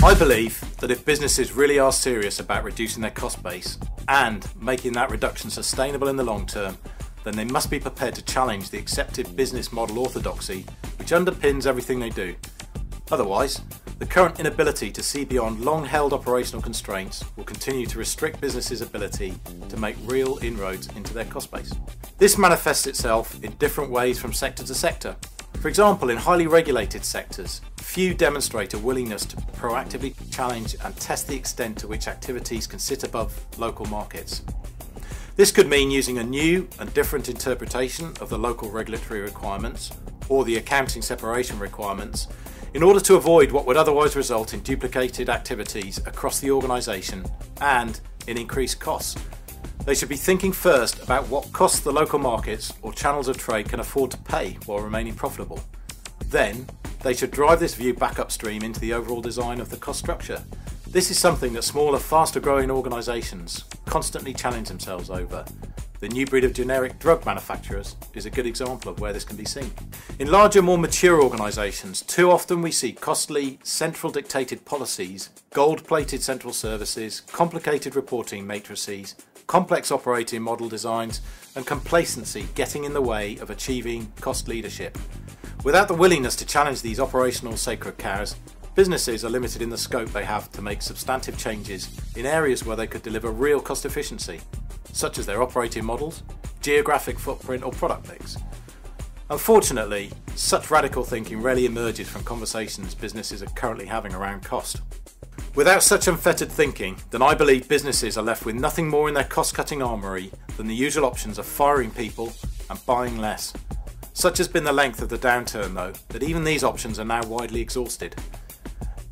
I believe that if businesses really are serious about reducing their cost base and making that reduction sustainable in the long term, then they must be prepared to challenge the accepted business model orthodoxy which underpins everything they do. Otherwise, the current inability to see beyond long-held operational constraints will continue to restrict businesses' ability to make real inroads into their cost base. This manifests itself in different ways from sector to sector. For example, in highly regulated sectors, few demonstrate a willingness to proactively challenge and test the extent to which activities can sit above local markets. This could mean using a new and different interpretation of the local regulatory requirements or the accounting separation requirements in order to avoid what would otherwise result in duplicated activities across the organisation and in increased costs. They should be thinking first about what costs the local markets or channels of trade can afford to pay while remaining profitable. Then, they should drive this view back upstream into the overall design of the cost structure. This is something that smaller, faster growing organisations constantly challenge themselves over. The new breed of generic drug manufacturers is a good example of where this can be seen. In larger, more mature organisations, too often we see costly, central dictated policies, gold-plated central services, complicated reporting matrices, complex operating model designs, and complacency getting in the way of achieving cost leadership. Without the willingness to challenge these operational sacred cows, businesses are limited in the scope they have to make substantive changes in areas where they could deliver real cost efficiency, such as their operating models, geographic footprint or product mix. Unfortunately, such radical thinking rarely emerges from conversations businesses are currently having around cost. Without such unfettered thinking, then I believe businesses are left with nothing more in their cost-cutting armoury than the usual options of firing people and buying less. Such has been the length of the downturn, though, that even these options are now widely exhausted.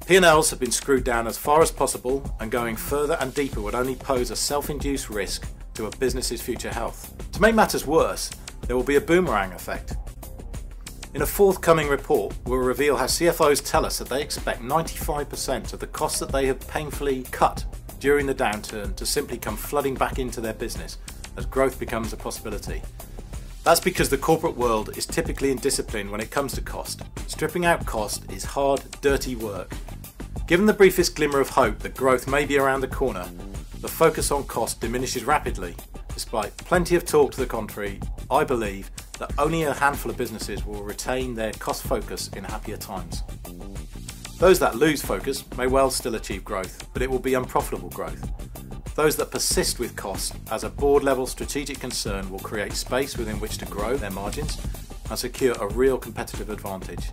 P&Ls have been screwed down as far as possible, and going further and deeper would only pose a self-induced risk to a business's future health. To make matters worse, there will be a boomerang effect. In a forthcoming report, we'll reveal how CFOs tell us that they expect 95% of the costs that they have painfully cut during the downturn to simply come flooding back into their business as growth becomes a possibility. That's because the corporate world is typically indisciplined when it comes to cost. Stripping out cost is hard, dirty work. Given the briefest glimmer of hope that growth may be around the corner, the focus on cost diminishes rapidly. Despite plenty of talk to the contrary, I believe that only a handful of businesses will retain their cost focus in happier times. Those that lose focus may well still achieve growth, but it will be unprofitable growth. Those that persist with cost as a board-level strategic concern will create space within which to grow their margins and secure a real competitive advantage.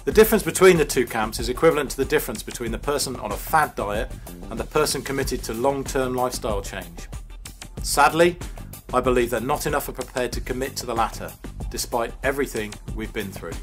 The difference between the two camps is equivalent to the difference between the person on a fad diet and the person committed to long-term lifestyle change. Sadly, I believe that not enough are prepared to commit to the latter, despite everything we've been through.